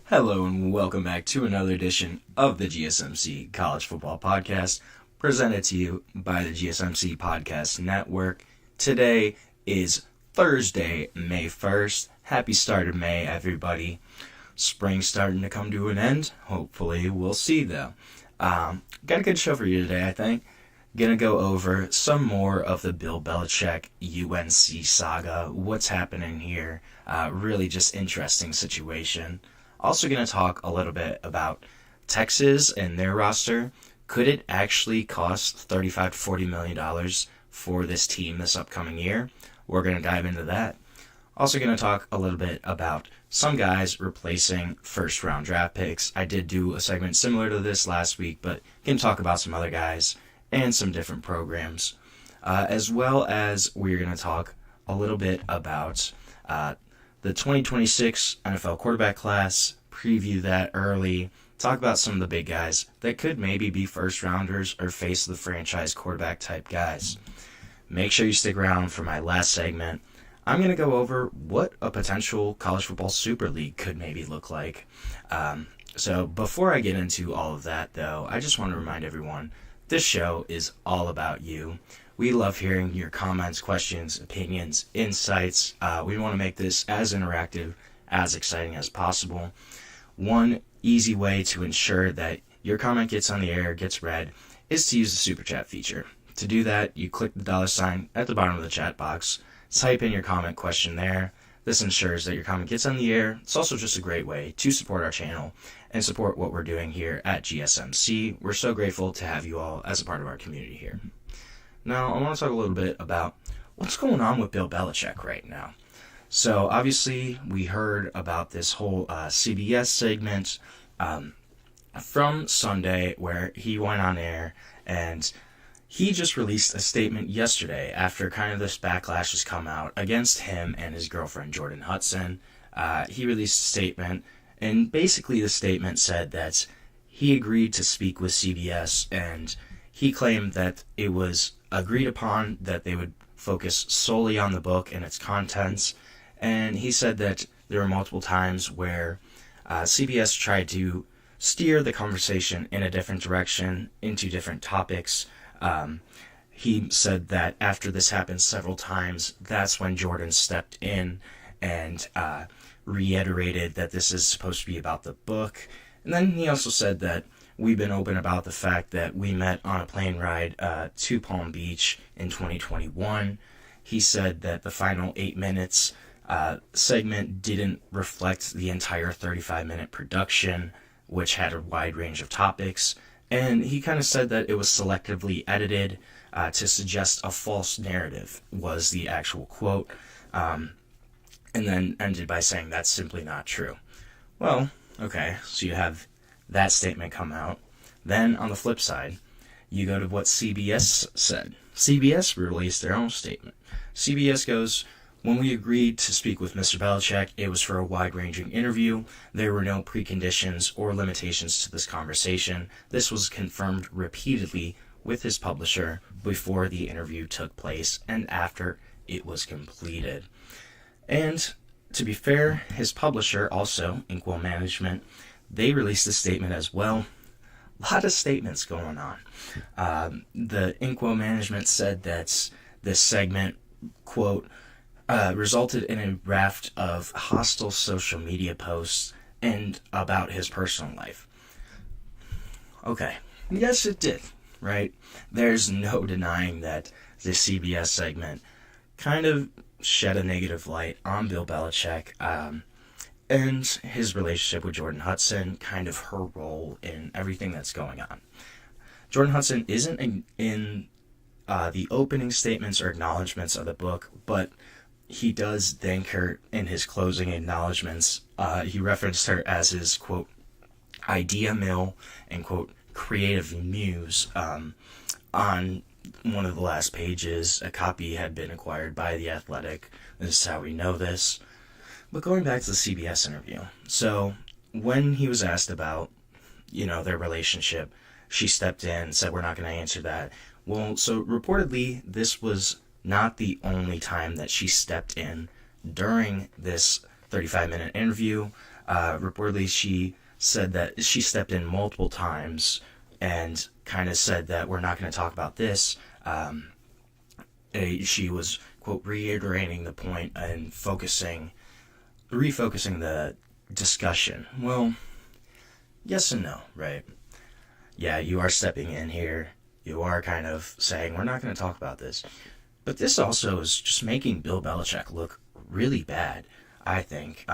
Hello and welcome back to another edition of the GSMC College Football Podcast, presented to you by the GSMC Podcast Network. Today is Thursday, May 1st. Happy start of May, everybody. Spring's starting to come to an end. Hopefully, we'll see, though. Got a good show for you today, I think. Gonna go over some more of the Bill Belichick UNC saga. What's happening here? Really just interesting situation. Also going to talk a little bit about Texas and their roster. Could it actually cost $35 to $40 million for this team this upcoming year? We're going to dive into that. Also going to talk a little bit about some guys replacing first-round draft picks. I did do a segment similar to this last week, but going to talk about some other guys and some different programs. As well as we're going to talk a little bit about the 2026 NFL quarterback class, preview that early, talk about some of the big guys that could maybe be first rounders or face the franchise quarterback type guys. Make sure you stick around for my last segment. I'm going to go over what a potential college football super league could maybe look like. So before I get into all of that, though, I just want to remind everyone, this show is all about you. We love hearing your comments, questions, opinions, insights. We want to make this as interactive, as exciting as possible. One easy way to ensure that your comment gets on the air, gets read, is to use the Super Chat feature. To do that, you click the $sign at the bottom of the chat box, type in your comment question there. This ensures that your comment gets on the air. It's also just a great way to support our channel and support what we're doing here at GSMC. We're so grateful to have you all as a part of our community here. Now, I want to talk a little bit about what's going on with Bill Belichick right now. So, obviously, we heard about this whole CBS segment from Sunday where he went on air, and he just released a statement yesterday after kind of this backlash has come out against him and his girlfriend, Jordan Hudson. He released a statement, and basically the statement said that he agreed to speak with CBS, and he claimed that it was agreed upon that they would focus solely on the book and its contents. And he said that there were multiple times where CBS tried to steer the conversation in a different direction, into different topics. He said that after this happened several times, that's when Jordan stepped in and reiterated that this is supposed to be about the book. And then he also said that we've been open about the fact that we met on a plane ride to Palm Beach in 2021. He said that the final 8 minutes segment didn't reflect the entire 35-minute production, which had a wide range of topics. And he kind of said that it was selectively edited to suggest a false narrative, was the actual quote. And then ended by saying that's simply not true. Well, okay, so you have that statement come out. Then, on the flip side, you go to what CBS said. CBS released their own statement. CBS goes, when we agreed to speak with Mr. Belichick, it was for a wide-ranging interview. There were no preconditions or limitations to this conversation. This was confirmed repeatedly with his publisher before the interview took place and after it was completed. And, to be fair, his publisher, also, Inkwell Management, they released a statement as well. A lot of statements going on. The Inkwell Management said that this segment, quote, resulted in a raft of hostile social media posts and about his personal life. Okay, yes it did, right? There's no denying that the CBS segment kind of shed a negative light on Bill Belichick, and his relationship with Jordan Hudson, kind of her role in everything that's going on. Jordan Hudson isn't in the opening statements or acknowledgments of the book, but he does thank her in his closing acknowledgments. He referenced her as his, quote, idea mill and, quote, creative muse. On one of the last pages, a copy had been acquired by The Athletic. This is how we know this. But going back to the CBS interview, so when he was asked about, their relationship, she stepped in and said, we're not going to answer that. Well, so reportedly, this was not the only time that she stepped in during this 35-minute interview. Reportedly, she said that she stepped in multiple times and kind of said that we're not going to talk about this. She was, quote, reiterating the point and refocusing the discussion. Well, yes and no, right? Yeah, you are stepping in here. You are kind of saying, we're not going to talk about this. But this also is just making Bill Belichick look really bad, I think.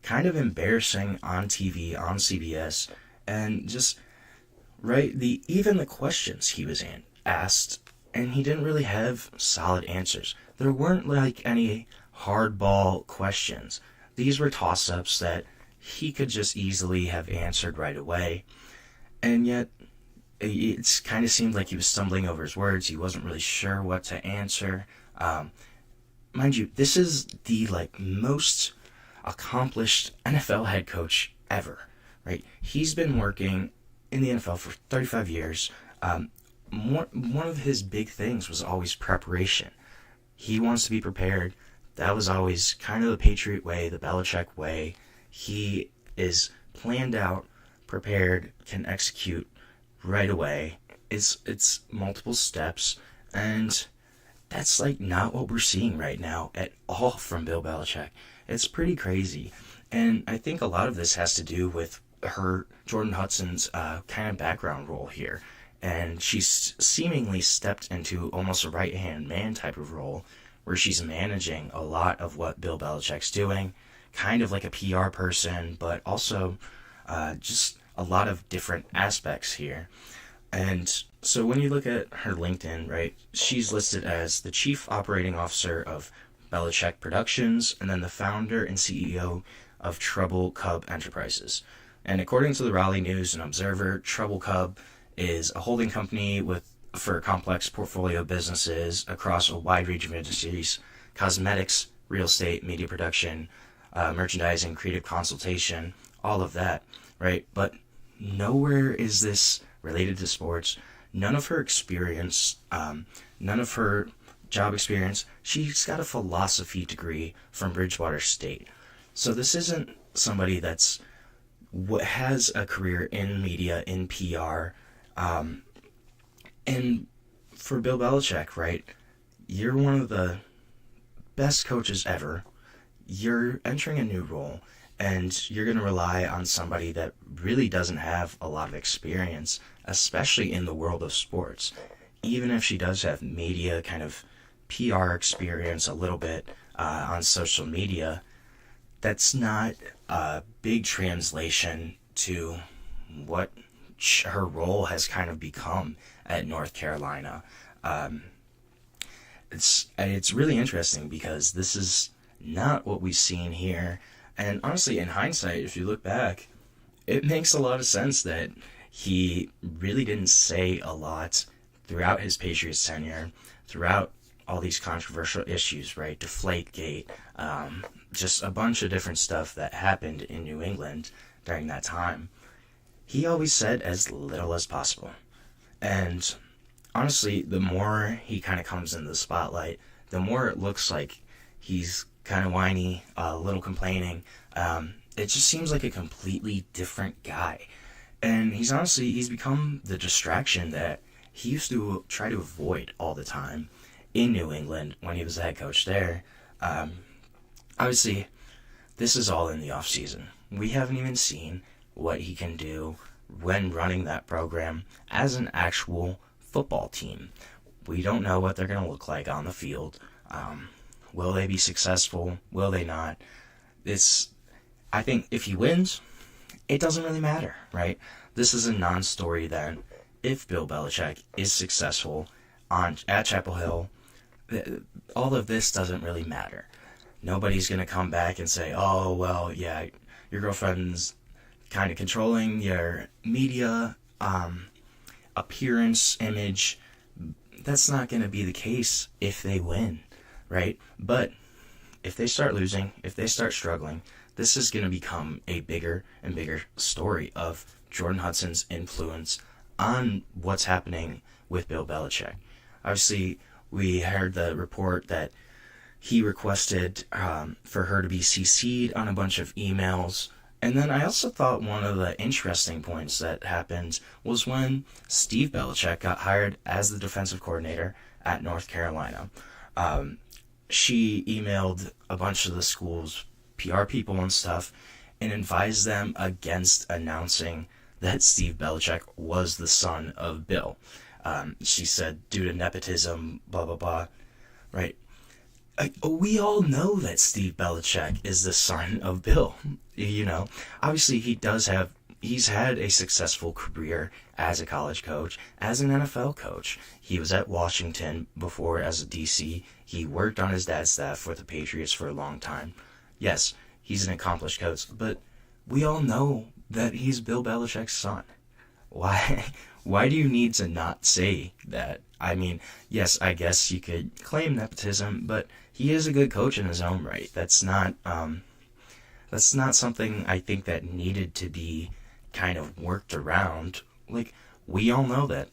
Kind of embarrassing on TV, on CBS, and just, right, even the questions he was asked, and he didn't really have solid answers. There weren't, like, any hardball questions. These were toss-ups that he could just easily have answered right away. And yet, it kind of seemed like he was stumbling over his words. He wasn't really sure what to answer. Mind you, this is the most accomplished NFL head coach ever, right? He's been working in the NFL for 35 years. One of his big things was always preparation. He wants to be prepared. That was always kind of the Patriot way, the Belichick way. He is planned out, prepared, can execute right away. It's multiple steps, and that's not what we're seeing right now at all from Bill Belichick. It's pretty crazy, and I think a lot of this has to do with Jordan Hudson's kind of background role here, and she's seemingly stepped into almost a right-hand man type of role where she's managing a lot of what Bill Belichick's doing, kind of like a PR person, but also just a lot of different aspects here. And so when you look at her LinkedIn, right, she's listed as the Chief Operating Officer of Belichick Productions and then the founder and CEO of Trouble Cub Enterprises. And according to the Raleigh News and Observer, Trouble Cub is a holding company for complex portfolio businesses across a wide range of industries: cosmetics, real estate, media production, merchandising, creative consultation, all of that, right? But nowhere is this related to sports. None of her experience, none of her job experience. She's got a philosophy degree from Bridgewater State. So this isn't somebody that's what has a career in media, in PR. And for Bill Belichick, right, you're one of the best coaches ever. You're entering a new role, and you're going to rely on somebody that really doesn't have a lot of experience, especially in the world of sports. Even if she does have media kind of PR experience a little bit on social media, that's not a big translation to what her role has kind of become at North Carolina. It's really interesting because this is not what we've seen here. And honestly, in hindsight, if you look back, it makes a lot of sense that he really didn't say a lot throughout his Patriots tenure, throughout all these controversial issues, right? Deflategate, just a bunch of different stuff that happened in New England during that time. He always said as little as possible. And honestly, the more he kind of comes in the spotlight, the more it looks like he's kind of whiny, a little complaining. It just seems like a completely different guy. And he's become the distraction that he used to try to avoid all the time in New England when he was the head coach there. Obviously, this is all in the off season. We haven't even seen what he can do when running that program as an actual football team. We don't know what they're going to look like on the field. Will they be successful? Will they not? I think if he wins, it doesn't really matter, right? This is a non-story then. If Bill Belichick is successful at Chapel Hill, all of this doesn't really matter. Nobody's going to come back and say, oh, well, yeah, your girlfriend's kind of controlling your media appearance, image. That's not going to be the case if they win, right? But if they start losing, if they start struggling, this is going to become a bigger and bigger story of Jordan Hudson's influence on what's happening with Bill Belichick. Obviously, we heard the report that he requested for her to be CC'd on a bunch of emails. And then I also thought one of the interesting points that happened was when Steve Belichick got hired as the defensive coordinator at North Carolina. She emailed a bunch of the school's PR people and stuff and advised them against announcing that Steve Belichick was the son of Bill. She said, due to nepotism, blah, blah, blah, right? We all know that Steve Belichick is the son of Bill. You know, obviously he's had a successful career as a college coach, as an NFL coach. He was at Washington before as a DC. He worked on his dad's staff with the Patriots for a long time. Yes, he's an accomplished coach, but we all know that he's Bill Belichick's son. Why do you need to not say that? I mean, yes, I guess you could claim nepotism, but he is a good coach in his own right. That's not something I think that needed to be kind of worked around. Like, we all know that.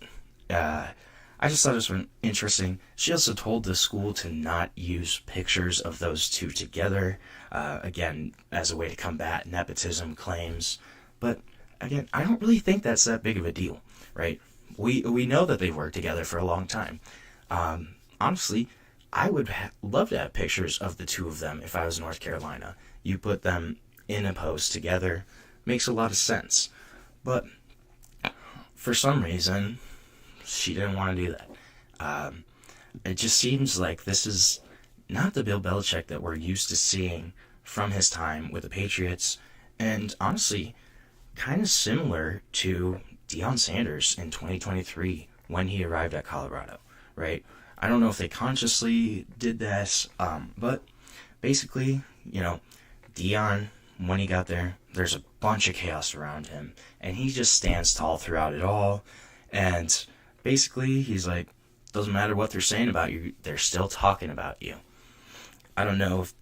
I just thought it was interesting. She also told the school to not use pictures of those two together, again, as a way to combat nepotism claims. But, again, I don't really think that's that big of a deal, right? We know that they've worked together for a long time. Honestly, I would love to have pictures of the two of them if I was North Carolina. You put them in a post together, makes a lot of sense. But for some reason, she didn't want to do that. It just seems like this is not the Bill Belichick that we're used to seeing from his time with the Patriots, and honestly, kind of similar to Deion Sanders in 2023 when he arrived at Colorado, right? I don't know if they consciously did this, but basically, you know, Deion, when he got there, there's a bunch of chaos around him, and he just stands tall throughout it all, and basically, he's like, doesn't matter what they're saying about you, they're still talking about you. I don't know if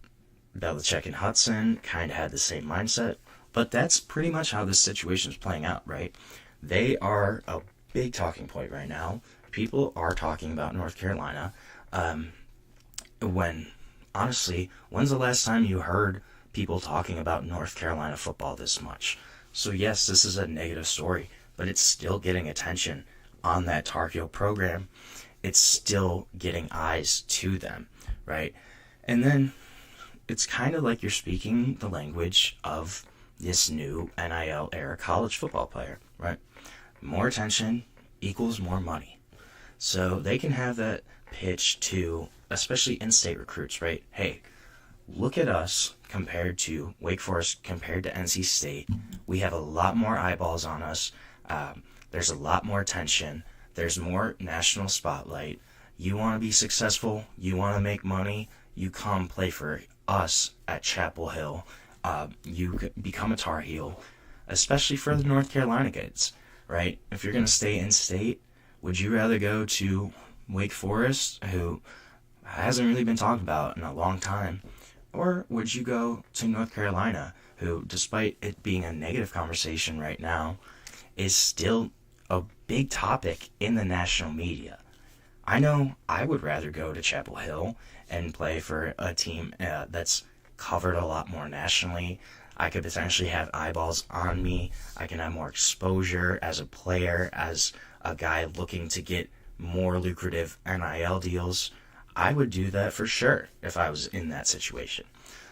Belichick and Hudson kind of had the same mindset, but that's pretty much how this situation is playing out, right? They are a big talking point right now. People are talking about North Carolina. Honestly, when's the last time you heard people talking about North Carolina football this much? So yes, this is a negative story, but it's still getting attention on that Tar Heel program. It's still getting eyes to them, right? And then it's kind of like you're speaking the language of this new NIL era college football player, right? More attention equals more money. So they can have that pitch to, especially in-state recruits, right? Hey, look at us compared to Wake Forest, compared to NC State. We have a lot more eyeballs on us. There's a lot more attention. There's more national spotlight. You want to be successful, you want to make money, you come play for us at Chapel Hill. You become a Tar Heel, especially for the North Carolina kids, right? If you're going to stay in state, would you rather go to Wake Forest, who hasn't really been talked about in a long time, or would you go to North Carolina, who, despite it being a negative conversation right now, is still a big topic in the national media? I know I would rather go to Chapel Hill and play for a team that's covered a lot more nationally. I could potentially have eyeballs on me. I can have more exposure as a player, as a guy looking to get more lucrative NIL deals. I would do that for sure if I was in that situation.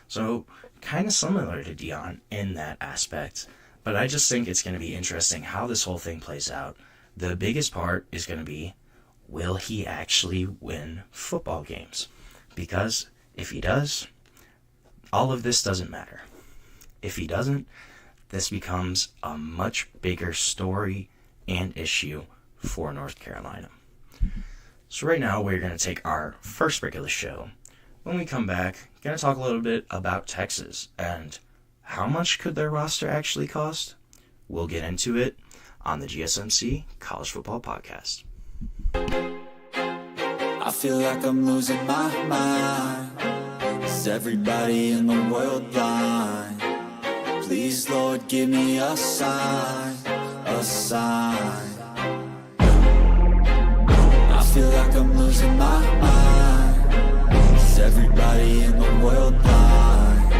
So kind of similar to Deion in that aspect, but I just think it's going to be interesting how this whole thing plays out. The biggest part is going to be, will he actually win football games? Because if he does, all of this doesn't matter. If he doesn't, this becomes a much bigger story and issue for North Carolina. So right now we're going to take our first break of the show. When we come back, going to talk a little bit about Texas and how much could their roster actually cost? We'll get into it on the GSMC College Football Podcast. I feel like I'm losing my mind. Is everybody in the world blind? Please, Lord, give me a sign, a sign. I feel like I'm losing my mind. Is everybody in the world blind?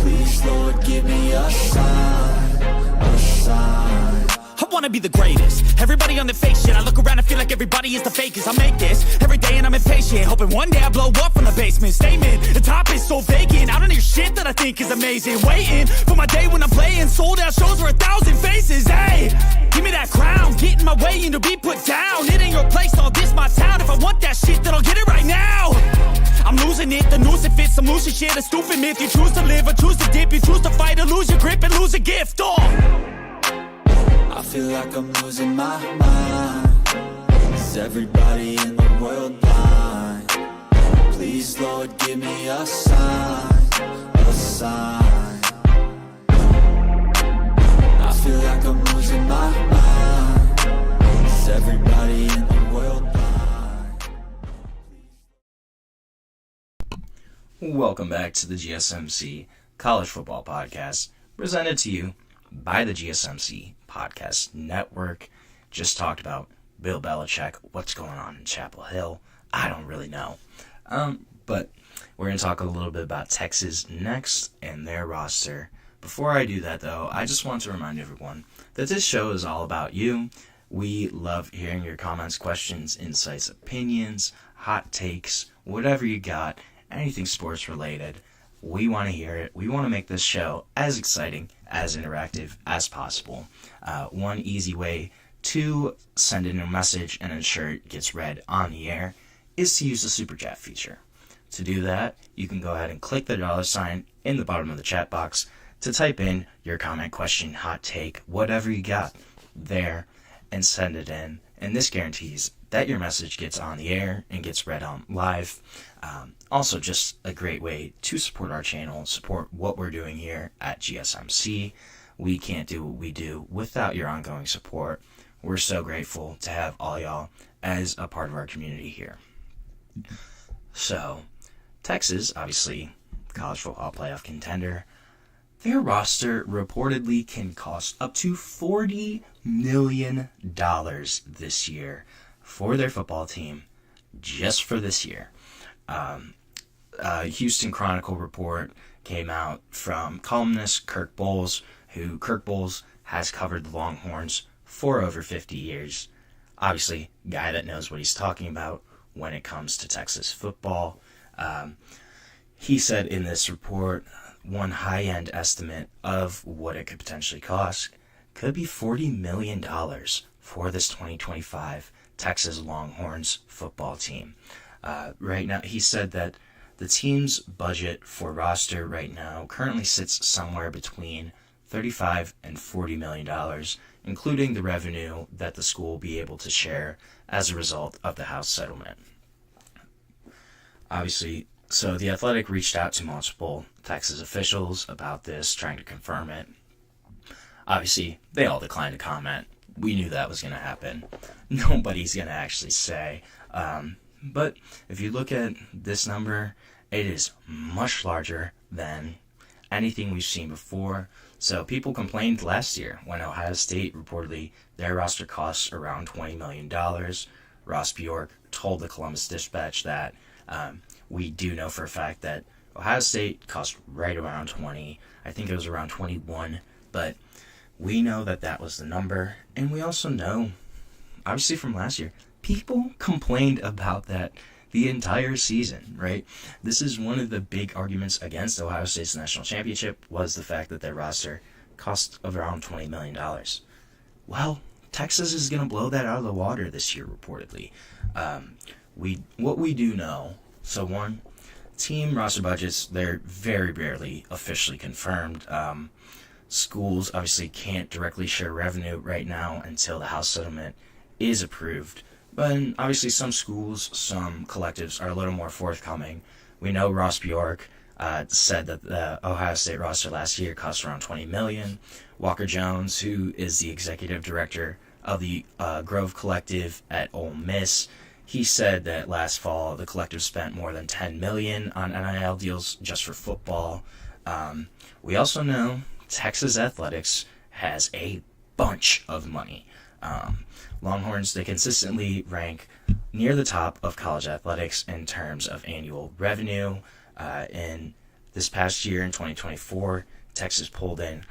Please, Lord, give me a sign, a sign. I wanna be the greatest. Everybody on the fake shit. I look around and feel like everybody is the fakest. I make this every day and I'm impatient, hoping one day I blow up from the basement. Statement, the top is so vacant. I don't hear shit that I think is amazing. Waiting for my day when I'm playing sold out shows for 1,000 faces. Hey, give me that crown, get in my way and to be put down. It ain't your place, all this my town. If I want that shit, then I'll get it right now. I'm losing it, the noose it fits, some losing shit, a stupid myth. You choose to live or choose to dip, you choose to fight or lose your grip and lose a gift. I feel like I'm losing my mind. Is everybody in the world blind? Please, Lord, give me a sign, a sign. I feel like I'm losing my mind. Is everybody in the world blind? Welcome back to the GSMC College Football Podcast, presented to you by the GSMC Podcast Network. Just talked about Bill Belichick, what's going on in Chapel Hill. I don't really know. But we're going to talk a little bit about Texas next and their roster. Before I do that, though, I just want to remind everyone that this show is all about you. We love hearing your comments, questions, insights, opinions, hot takes, whatever you got, anything sports related. We want to hear it. We want to make this show as exciting, as interactive as possible. One easy way to send in a message and ensure it gets read on the air is to use the Super Chat feature. To do that, you can go ahead and click the $sign in the bottom of the chat box to type in your comment, question, hot take, whatever you got there, and send it in. And this guarantees that your message gets on the air and gets read on live. Also, just a great way to support our channel, support what we're doing here at GSMC. We can't do what we do without your ongoing support. We're so grateful to have all y'all as a part of our community here. So, Texas, obviously, college football playoff contender. Their roster reportedly can cost up to $40 million this year for their football team, just for this year. Houston Chronicle report came out from columnist Kirk Bohls, who Kirk Bohls has covered the Longhorns for over 50 years. Obviously, guy that knows what he's talking about when it comes to Texas football. He said in this report, one high-end estimate of what it could potentially cost could be $40 million for this 2025 Texas Longhorns football team. Right now, he said that the team's budget for roster right now currently sits somewhere between $35 and $40 million, including the revenue that the school will be able to share as a result of the House settlement. Obviously, so the Athletic reached out to multiple Texas officials about this, trying to confirm it. Obviously, they all declined to comment. We knew that was going to happen. Nobody's going to actually say. But if you look at this number, it is much larger than anything we've seen before. So people complained last year when Ohio State reportedly their roster costs around $20 million. Ross Bjork told the Columbus Dispatch that we do know for a fact that Ohio State cost right around 20. I think it was around 21. But we know that that was the number. And we also know, obviously from last year, people complained about that the entire season, right? This is one of the big arguments against Ohio State's national championship was the fact that their roster cost around $20 million. Well, Texas is going to blow that out of the water this year, reportedly. What we do know, so one, team roster budgets, they're very rarely officially confirmed. Schools obviously can't directly share revenue right now until the House settlement is approved. But obviously some schools, some collectives are a little more forthcoming. We know Ross Bjork said that the Ohio State roster last year cost around $20 million. Walker Jones, who is the executive director of the Grove Collective at Ole Miss, he said that last fall the collective spent more than $10 million on NIL deals just for football. We also know Texas Athletics has a bunch of money. Longhorns, they consistently rank near the top of college athletics in terms of annual revenue. In this past year, in 2024, Texas pulled in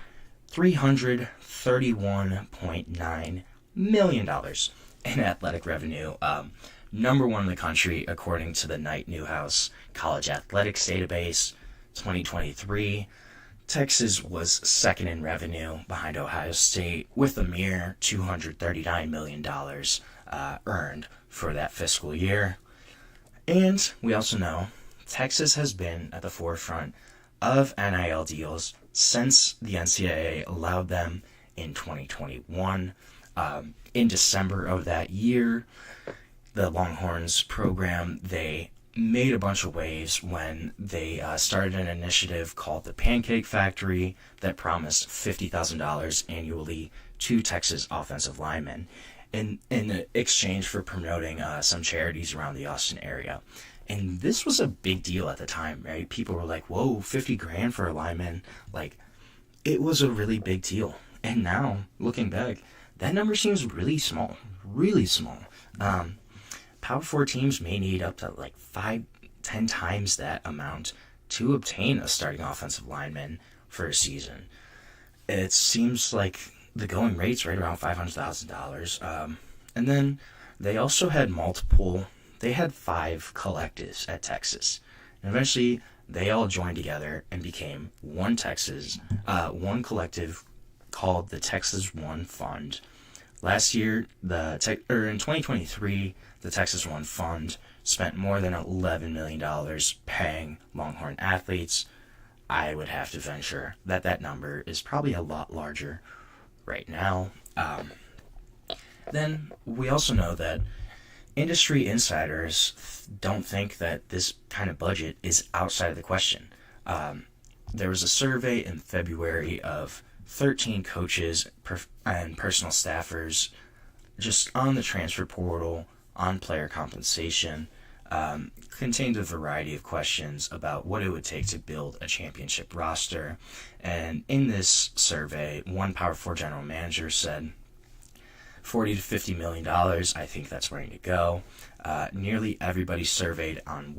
$331.9 million in athletic revenue. Number one in the country, according to the Knight Newhouse College Athletics Database. 2023, Texas was second in revenue behind Ohio State with a mere $239 million earned for that fiscal year. And we also know Texas has been at the forefront of NIL deals since the NCAA allowed them in 2021. In December of that year, the Longhorns program, they made a bunch of waves when they started an initiative called the Pancake Factory that promised $50,000 annually to Texas offensive linemen in exchange for promoting some charities around the Austin area. And this was a big deal at the time, right? People were like, whoa, 50 grand for a lineman. Like, it was a really big deal. And now, looking back, that number seems really small, really small. Power 4 teams may need up to like 5-10 times that amount to obtain a starting offensive lineman for a season. It seems like the going rate's right around $500,000. And then they also had they had 5 collectives at Texas. And eventually they all joined together and became one collective called the Texas One Fund. Last year, in 2023, the Texas One Fund spent more than $11 million paying Longhorn athletes. I would have to venture that that number is probably a lot larger right now. Then we also know that industry insiders don't think that this kind of budget is outside of the question. There was a survey in February of 13 coaches and personal staffers just on the transfer portal, on player compensation, contained a variety of questions about what it would take to build a championship roster. And in this survey, one Power 4 general manager said, $40 to $50 million, I think that's where I need to go. Nearly everybody surveyed on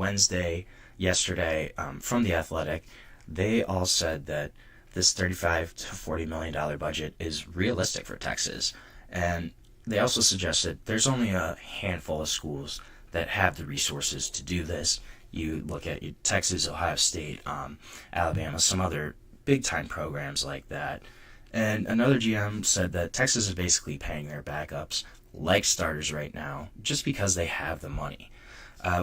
yesterday, from The Athletic, they all said that this $35 to $40 million budget is realistic for Texas. And they also suggested there's only a handful of schools that have the resources to do this. You look at Texas, Ohio State, Alabama, some other big-time programs like that. And another GM said that Texas is basically paying their backups like starters right now just because they have the money.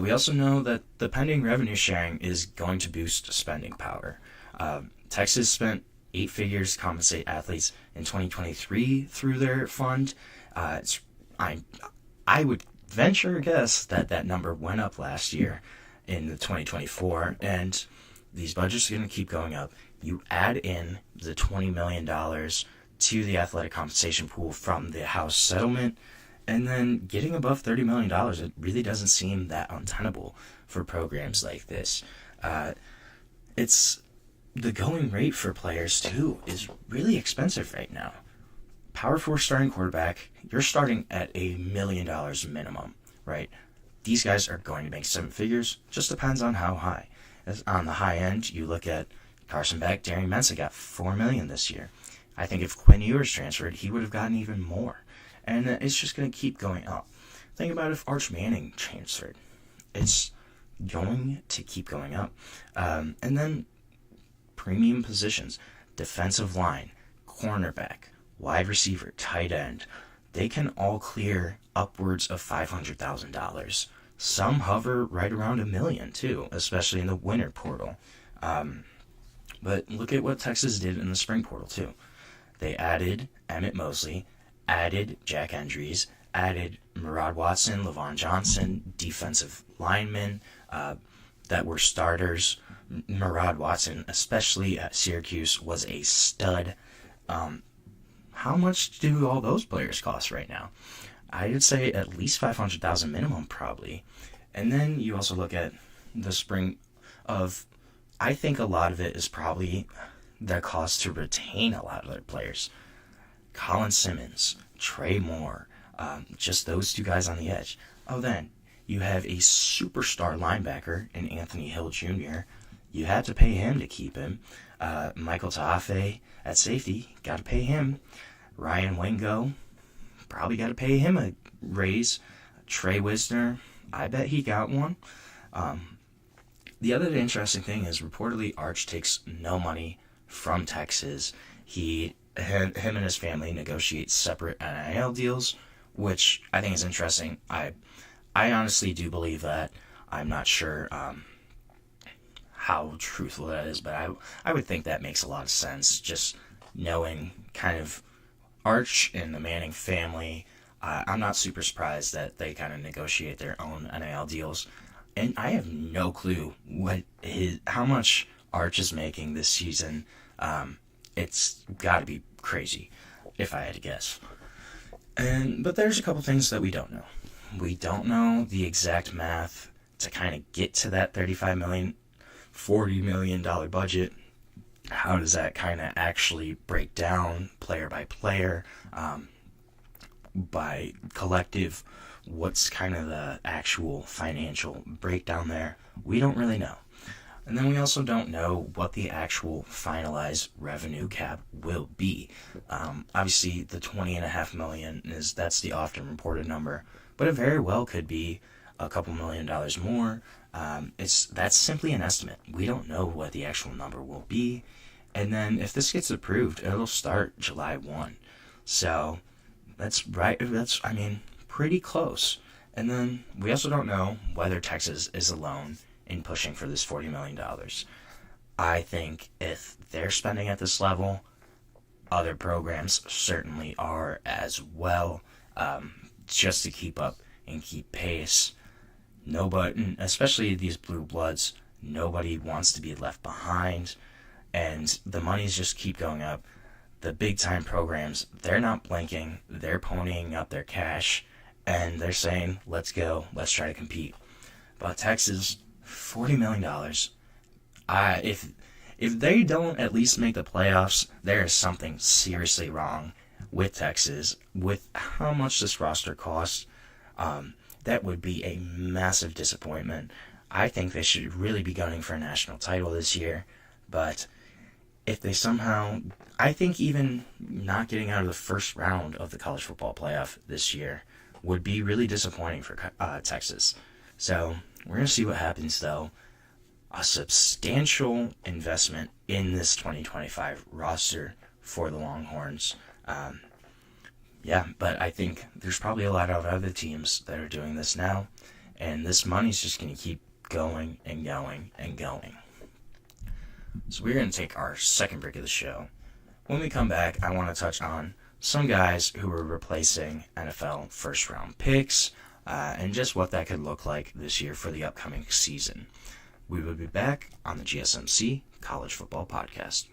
We also know that the pending revenue sharing is going to boost spending power. Texas spent 8 figures to compensate athletes in 2023 through their fund. I would venture a guess that that number went up last year in the 2024, and these budgets are going to keep going up. You add in the $20 million to the athletic compensation pool from the House settlement, and then getting above $30 million, it really doesn't seem that untenable for programs like this. It's the going rate for players, too, is really expensive right now. Power 4 starting quarterback, you're starting at $1 million minimum, right? These guys are going to make 7 figures, just depends on how high. As on the high end, you look at Carson Beck, Darian Mensah got $4 million this year. I think if Quinn Ewers transferred, he would have gotten even more. And it's just going to keep going up. Think about if Arch Manning transferred. It's going to keep going up. And then premium positions, defensive line, cornerback, wide receiver, tight end, they can all clear upwards of $500,000. Some hover right around $1 million too, especially in the winter portal. But look at what Texas did in the spring portal too. They added Emmett Mosley, added Jack Endries, added Murad Watson, Levon Johnson, defensive linemen that were starters. Murad Watson, especially at Syracuse, was a stud. How much do all those players cost right now? I would say at least $500,000 minimum, probably. And then you also look at the spring of, I think a lot of it is probably the cost to retain a lot of their players. Colin Simmons, Trey Moore, just those 2 guys on the edge. Oh, then You have a superstar linebacker in Anthony Hill Jr. You had to pay him to keep him. Michael Taaffe at safety, got to pay him. Ryan Wingo, probably got to pay him a raise. Trey Wisner, I bet he got one. The other interesting thing is reportedly Arch takes no money from Texas. Him and his family negotiate separate NIL deals, which I think is interesting. I honestly do believe that. I'm not sure how truthful that is, but I would think that makes a lot of sense, just knowing kind of Arch and the Manning family. I'm not super surprised that they kind of negotiate their own NIL deals. And I have no clue how much Arch is making this season. It's got to be crazy, if I had to guess. But there's a couple things that we don't know. We don't know the exact math to kind of get to that $35 million, $40 million budget. How does that kind of actually break down player by player, by collective? What's kind of the actual financial breakdown there? We don't really know. And then we also don't know what the actual finalized revenue cap will be. Obviously, the $20.5 million that's the often reported number, but it very well could be a couple $1,000,000 more. That's simply an estimate. We don't know what the actual number will be. And then if this gets approved, it'll start July 1. So that's right. That's pretty close. And then we also don't know whether Texas is alone in pushing for this $40 million. I think if they're spending at this level, other programs certainly are as well, just to keep up and keep pace. Nobody, especially these blue bloods, nobody wants to be left behind, and the monies just keep going up. The big time programs, they're not blinking, they're ponying up their cash, and they're saying, let's go, let's try to compete. But Texas, $40 million. If they don't at least make the playoffs, there is something seriously wrong with Texas, with how much this roster costs. That would be a massive disappointment. I think they should really be gunning for a national title this year, but if they somehow, I think even not getting out of the first round of the college football playoff this year would be really disappointing for Texas. So we're going to see what happens, though. A substantial investment in this 2025 roster for the Longhorns. But I think there's probably a lot of other teams that are doing this now, and this money's just going to keep going and going and going. So we're going to take our second break of the show. When we come back, I want to touch on some guys who are replacing NFL first-round picks, and just what that could look like this year for the upcoming season. We will be back on the GSMC College Football Podcast.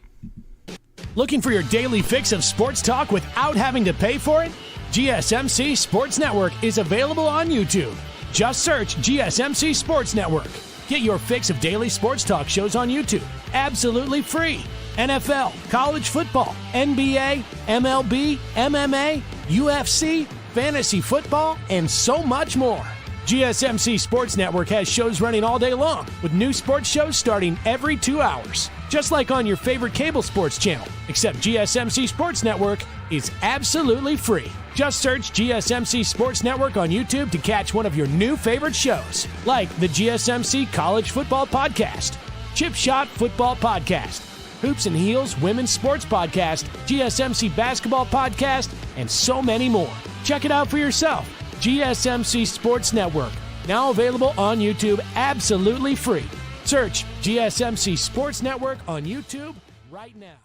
Looking for your daily fix of sports talk without having to pay for it? GSMC Sports Network is available on YouTube. Just search GSMC Sports Network. Get your fix of daily sports talk shows on YouTube, absolutely free. NFL, college football, NBA, MLB, MMA, UFC, fantasy football, and so much more. GSMC Sports Network has shows running all day long, with new sports shows starting every 2 hours. Just like on your favorite cable sports channel, except GSMC Sports Network is absolutely free. Just search GSMC Sports Network on YouTube to catch one of your new favorite shows, like the GSMC College Football Podcast, Chip Shot Football Podcast, Hoops and Heels Women's Sports Podcast, GSMC Basketball Podcast, and so many more. Check it out for yourself. GSMC Sports Network, now available on YouTube absolutely free. Search GSMC Sports Network on YouTube right now.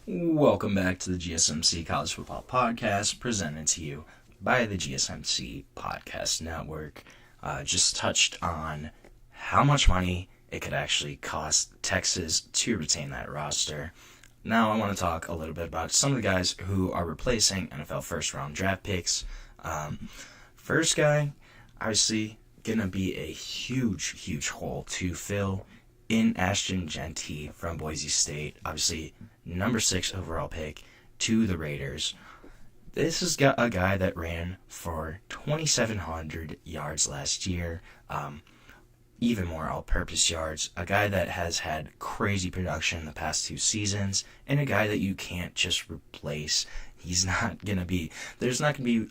Welcome back to the GSMC College Football Podcast, presented to you by the GSMC Podcast Network. Just touched on how much money it could actually cost Texas to retain that roster. Now I want to talk a little bit about some of the guys who are replacing NFL first-round draft picks. First guy, obviously, going to be a huge, huge hole to fill in Ashton Jeanty from Boise State. Obviously, number 6 overall pick to the Raiders. This is a guy that ran for 2,700 yards last year, even more all-purpose yards, a guy that has had crazy production in the past 2 seasons, and a guy that you can't just replace. There's not going to be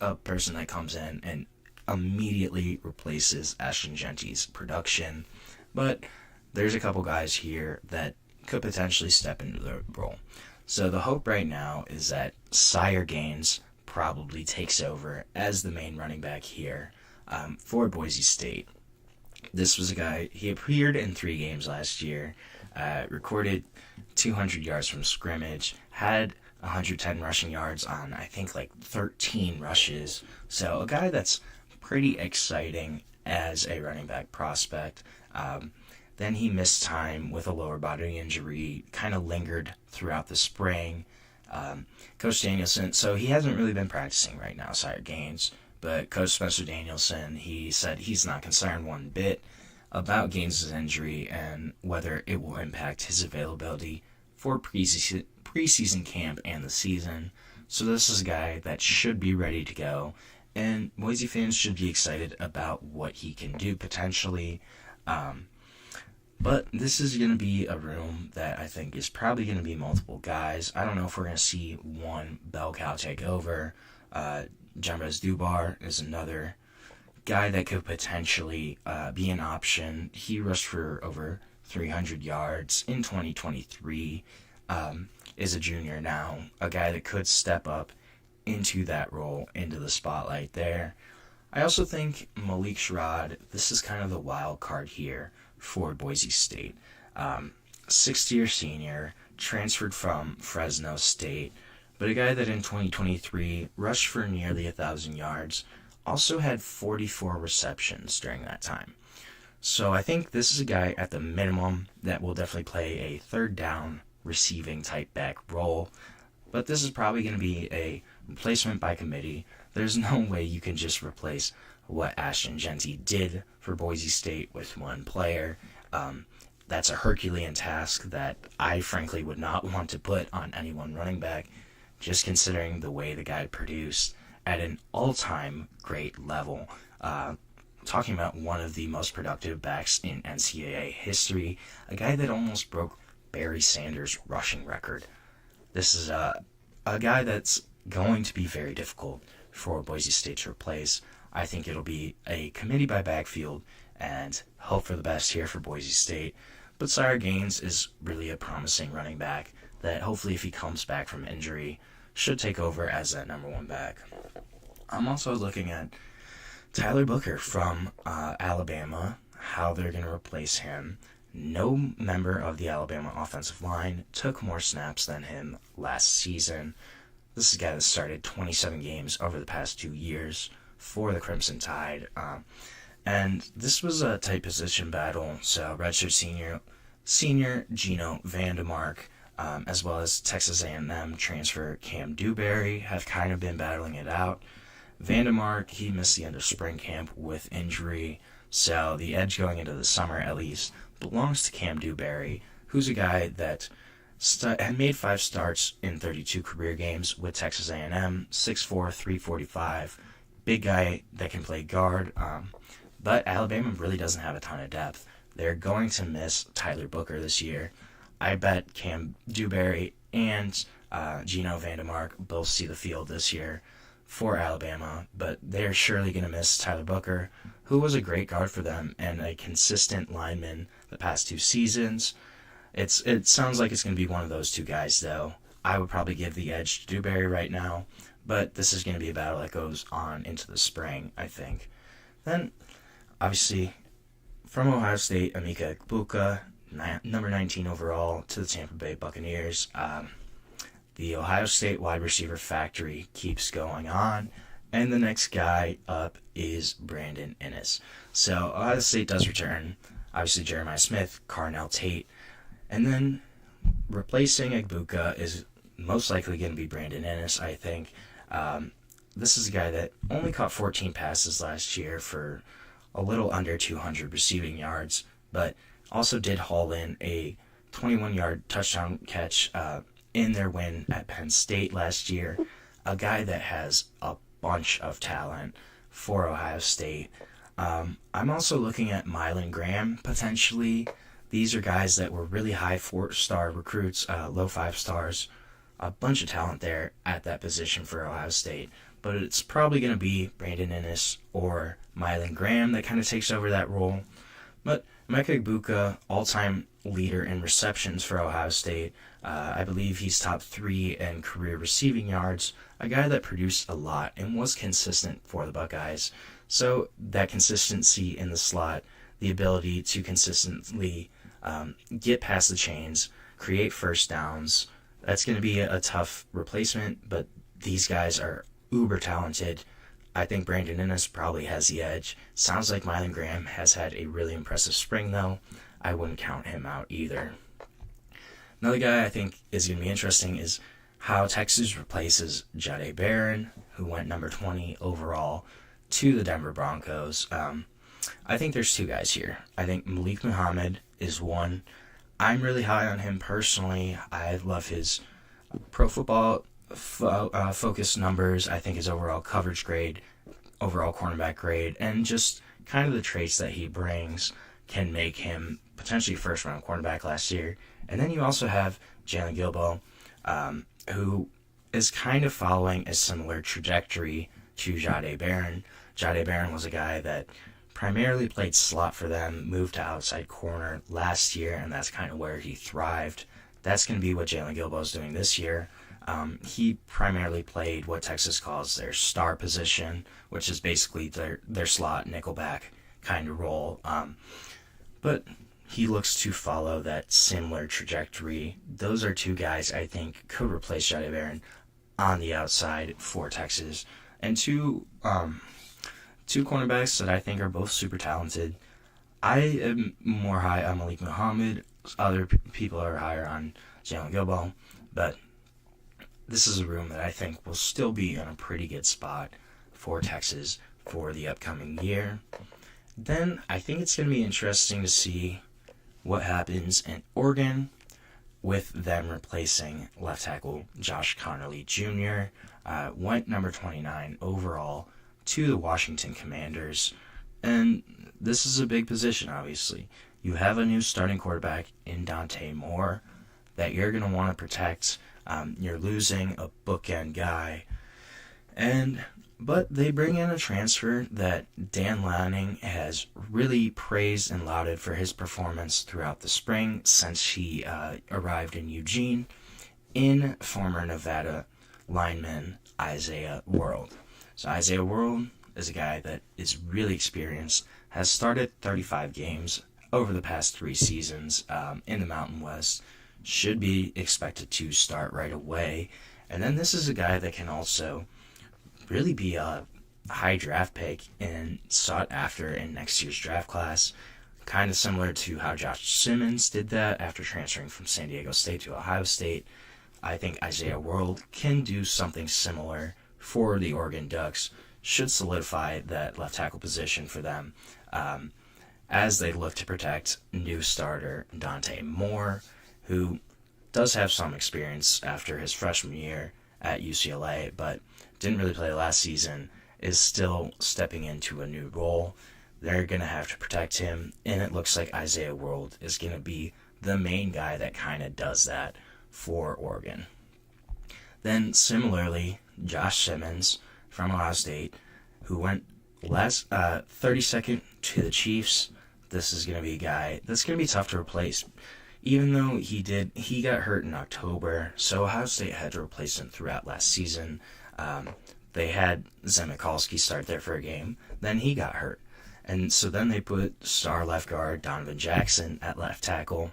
a person that comes in and immediately replaces Ashton Genty's production, but there's a couple guys here that could potentially step into the role. So the hope right now is that Sire Gaines probably takes over as the main running back here for Boise State. This was a guy, he appeared in 3 games last year, recorded 200 yards from scrimmage, had 110 rushing yards on, I think, 13 rushes. So a guy that's pretty exciting as a running back prospect. Then he missed time with a lower body injury, kind of lingered throughout the spring. Coach Danielson, so he hasn't really been practicing right now, Sire Gaines, but Coach Spencer Danielson, he said he's not concerned one bit about Gaines' injury and whether it will impact his availability for preseason camp and the season. So this is a guy that should be ready to go, and Boise fans should be excited about what he can do potentially. But this is going to be a room that I think is probably going to be multiple guys. I don't know if we're going to see one bell cow take over. Jambres Dubar is another guy that could potentially be an option. He rushed for over 300 yards in 2023. Is a junior now. A guy that could step up into that role, into the spotlight there. I also think Malik Sherrod, this is kind of the wild card here for Boise State. 6th-year senior, transferred from Fresno State, but a guy that in 2023 rushed for nearly 1,000 yards, also had 44 receptions during that time. So I think this is a guy at the minimum that will definitely play a third down receiving type back role, but this is probably going to be a replacement by committee. There's no way you can just replace what Ashton Genty did for Boise State with one player. That's a Herculean task that I frankly would not want to put on any one running back, just considering the way the guy produced at an all-time great level. Talking about one of the most productive backs in NCAA history, a guy that almost broke Barry Sanders' rushing record. This is a guy that's going to be very difficult for Boise State to replace. I think it'll be a committee by backfield and hope for the best here for Boise State. But Sire Gaines is really a promising running back that hopefully if he comes back from injury should take over as that number 1 back. I'm also looking at Tyler Booker from Alabama, how they're going to replace him. No member of the Alabama offensive line took more snaps than him last season. This is a guy that started 27 games over the past 2 years for the Crimson Tide. And this was a tight position battle, so redshirt senior Gino Vandemark, as well as Texas A&M transfer Cam Dewberry have kind of been battling it out. Vandemark, he missed the end of spring camp with injury, so the edge going into the summer at least belongs to Cam Dewberry, who's a guy that had made 5 starts in 32 career games with Texas A&M, 6'4", 345, big guy that can play guard, but Alabama really doesn't have a ton of depth. They're going to miss Tyler Booker this year. I bet Cam Dewberry and Gino Vandemark both see the field this year for Alabama, but they're surely going to miss Tyler Booker, who was a great guard for them and a consistent lineman the past 2 seasons. It sounds like it's going to be one of those 2 guys, though. I would probably give the edge to Dewberry right now, but this is going to be a battle that goes on into the spring, I think. Then, obviously, from Ohio State, Emeka Egbuka, number 19 overall, to the Tampa Bay Buccaneers. The Ohio State wide receiver factory keeps going on, and the next guy up is Brandon Inniss. So Ohio State does return, obviously Jeremiah Smith, Carnell Tate, and then replacing Egbuka is most likely going to be Brandon Inniss, I think. This is a guy that only caught 14 passes last year for a little under 200 receiving yards, but also did haul in a 21-yard touchdown catch in their win at Penn State last year. a guy that has a bunch of talent for Ohio State. I'm also looking at Mylan Graham, potentially. These are guys that were really high 4-star recruits, low 5 stars. A bunch of talent there at that position for Ohio State. But it's probably going to be Brandon Inniss or Mylan Graham that kind of takes over that role. But Emeka Egbuka, all-time leader in receptions for Ohio State. I believe he's top 3 in career receiving yards. A guy that produced a lot and was consistent for the Buckeyes. So that consistency in the slot, the ability to consistently get past the chains, create first downs, that's going to be a tough replacement, but these guys are uber talented. I think Brandon Inniss probably has the edge. Sounds like Mylan Graham has had a really impressive spring, though. I wouldn't count him out either. Another guy I think is going to be interesting is how Texas replaces Jahdae Barron, who went number 20 overall to the Denver Broncos. I think there's 2 guys here. I think Malik Muhammad is one. I'm really high on him personally. I love his pro football focus numbers. I think his overall coverage grade, overall cornerback grade, and just kind of the traits that he brings can make him potentially first-round cornerback last year. And then you also have Jalen Gilbo, who is kind of following a similar trajectory to Jahdae Barron. Jahdae Barron was a guy that primarily played slot for them, moved to outside corner last year, and that's kind of where he thrived. That's going to be what Jalen Gilbo is doing this year. He primarily played what Texas calls their star position, which is basically their slot nickelback kind of role. But he looks to follow that similar trajectory. Those are 2 guys I think could replace Jahdae Barron on the outside for Texas. And 2 cornerbacks that I think are both super talented. I am more high on Malik Muhammad. Other people are higher on Jalen Gilbo. But this is a room that I think will still be in a pretty good spot for Texas for the upcoming year. Then I think it's going to be interesting to see what happens in Oregon with them replacing left tackle Josh Connerly Jr. Went number 29 overall to the Washington Commanders. And this is a big position, obviously. You have a new starting quarterback in Dante Moore that you're going to want to protect. You're losing a bookend guy. But they bring in a transfer that Dan Lanning has really praised and lauded for his performance throughout the spring since he arrived in Eugene, in former Nevada lineman Isaiah World. So Isaiah World is a guy that is really experienced, has started 35 games over the past 3 seasons in the Mountain West, should be expected to start right away. And then this is a guy that can also really be a high draft pick and sought after in next year's draft class. Kind of similar to how Josh Simmons did that after transferring from San Diego State to Ohio State. I think Isaiah World can do something similar for the Oregon Ducks, should solidify that left tackle position for them as they look to protect new starter Dante Moore, who does have some experience after his freshman year at UCLA, but didn't really play last season, is still stepping into a new role. They're going to have to protect him, and it looks like Isaiah World is going to be the main guy that kind of does that for Oregon. Then, similarly, Josh Simmons from Ohio State, who went 32nd to the Chiefs. This is going to be a guy that's going to be tough to replace. Even though he got hurt in October, so Ohio State had to replace him throughout last season. They had Zen Mikulski start there for a game, then he got hurt. And so then they put star left guard Donovan Jackson at left tackle,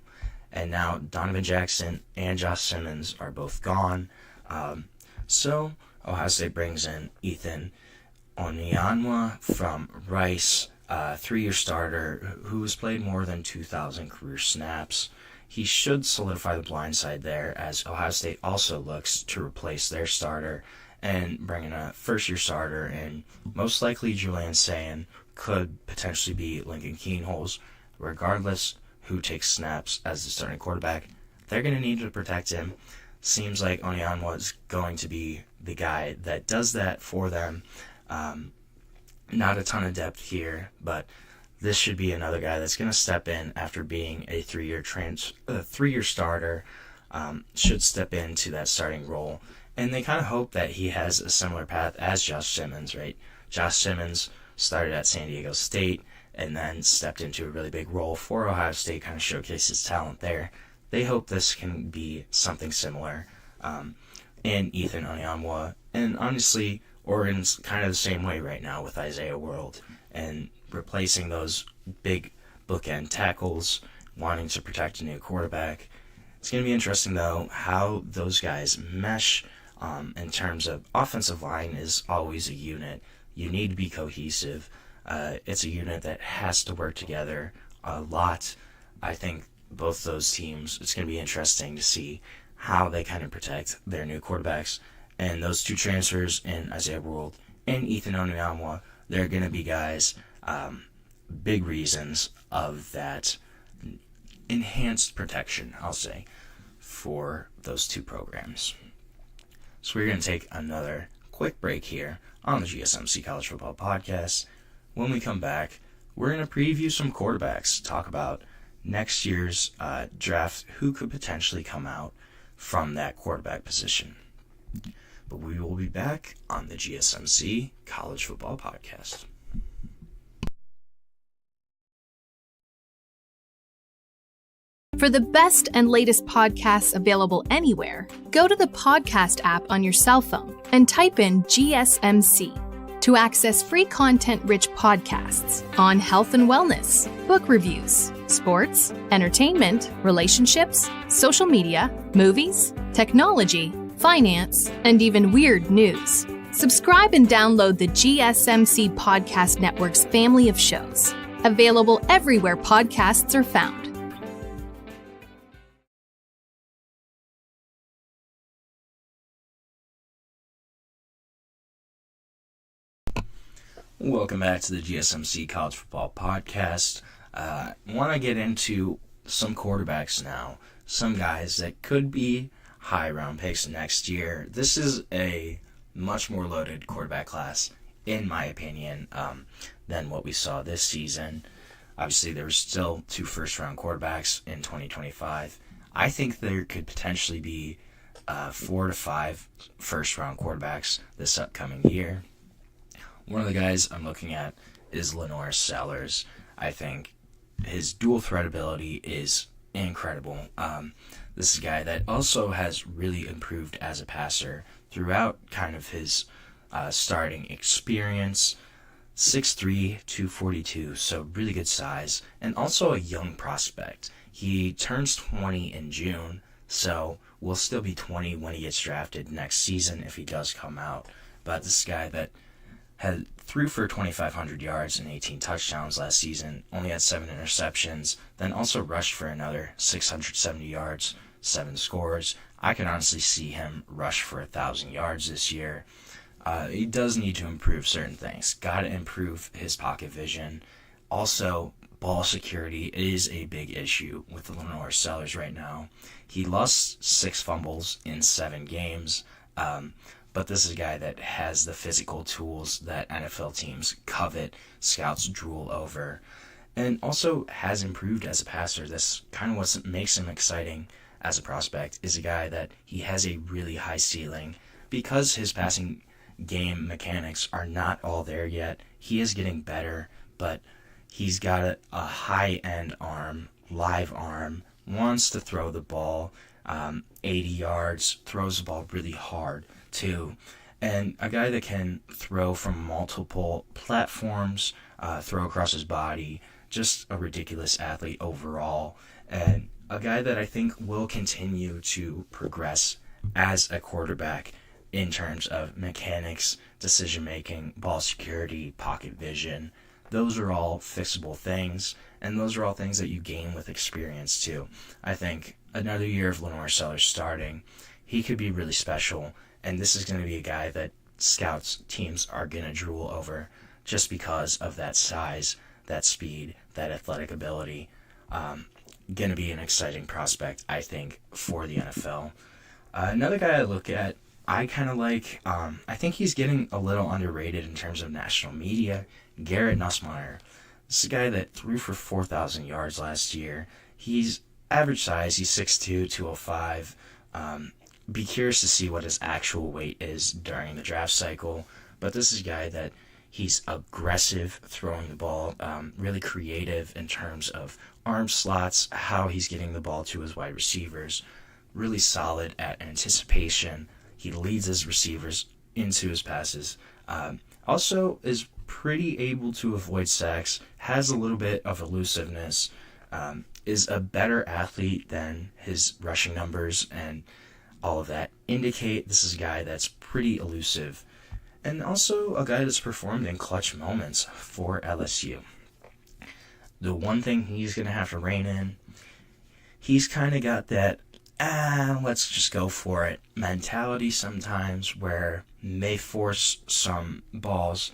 and now Donovan Jackson and Josh Simmons are both gone. So Ohio State brings in Ethan Onyanwa from Rice, 3-year starter who has played more than 2,000 career snaps. He should solidify the blind side there, as Ohio State also looks to replace their starter and bring in a first-year starter, and most likely Julian Sayin, could potentially be Lincoln Keenholz. Regardless who takes snaps as the starting quarterback, they're going to need to protect him. seems like Onyanwa is going to be the guy that does that for them. Not a ton of depth here, but this should be another guy that's going to step in after being a three-year starter. Should step into that starting role. And they kind of hope that he has a similar path as Josh Simmons, right? Josh Simmons started at San Diego State and then stepped into a really big role for Ohio State, kind of showcased his talent there. They hope this can be something similar in Ethan Onyanwa. And honestly, Oregon's kind of the same way right now with Isaiah World and replacing those big bookend tackles, wanting to protect a new quarterback. It's going to be interesting, though, how those guys mesh in terms of offensive line is always a unit. You need to be cohesive. It's a unit that has to work together a lot. I think both those teams, it's going to be interesting to see how they kind of protect their new quarterbacks. And those two transfers in Isaiah World and Ethan Onyanwa, they're going to be guys, big reasons of that enhanced protection, I'll say, for those two programs. So we're going to take another quick break here on the GSMC College Football Podcast. When we come back, we're going to preview some quarterbacks, talk about next year's draft, who could potentially come out from that quarterback position. But we will be back on the GSMC College Football Podcast. For the best and latest podcasts available anywhere, go to the podcast app on your cell phone and type in GSMC to access free content-rich podcasts on health and wellness, book reviews, sports, entertainment, relationships, social media, movies, technology, finance, and even weird news. Subscribe and download the GSMC Podcast Network's family of shows, available everywhere podcasts are found. Welcome back to the GSMC College Football Podcast. Want to get into some quarterbacks now. Some guys that could be high round picks next year. This is a much more loaded quarterback class, in my opinion, than what we saw this season. Obviously, there were still 2 first-round quarterbacks in 2025. I think there could potentially be 4 to 5 first-round quarterbacks this upcoming year. One of the guys I'm looking at is Lenore Sellers. I think his dual threat ability is incredible. This is a guy that also has really improved as a passer throughout kind of his starting experience. 6'3", 242, so really good size, and also a young prospect. He turns 20 in June, so will still be 20 when he gets drafted next season if he does come out. But this guy that threw for 2,500 yards and 18 touchdowns last season, only had 7 interceptions, then also rushed for another 670 yards, 7 scores. I can honestly see him rush for 1,000 yards this year. He does need to improve certain things. Got to improve his pocket vision. Also, ball security is a big issue with Lenore Sellers right now. He lost 6 fumbles in 7 games. But this is a guy that has the physical tools that NFL teams covet, scouts drool over, and also has improved as a passer. That's kind of what makes him exciting as a prospect, is a guy that he has a really high ceiling. Because his passing game mechanics are not all there yet, he is getting better, but he's got a high-end arm, live arm, wants to throw the ball 80 yards, throws the ball really hard too, and a guy that can throw from multiple platforms, throw across his body, just a ridiculous athlete overall, and a guy that I think will continue to progress as a quarterback in terms of mechanics, decision-making, ball security, pocket vision. Those are all fixable things, and those are all things that you gain with experience too. I think another year of Lenore Sellers starting, he could be really special. And this is going to be a guy that scouts teams are going to drool over just because of that size, that speed, that athletic ability. Going to be an exciting prospect, I think, for the NFL. Another guy I look at, I kind of like, I think he's getting a little underrated in terms of national media, Garrett Nussmeier. This is a guy that threw for 4,000 yards last year. He's average size, he's 6'2", 205. Be curious to see what his actual weight is during the draft cycle. But this is a guy that he's aggressive throwing the ball, really creative in terms of arm slots, how he's getting the ball to his wide receivers, really solid at anticipation. He leads his receivers into his passes. Also is pretty able to avoid sacks, has a little bit of elusiveness, is a better athlete than his rushing numbers, and all of that indicate this is a guy that's pretty elusive. And also a guy that's performed in clutch moments for LSU. The one thing he's going to have to rein in, he's kind of got that, let's just go for it mentality sometimes, where may force some balls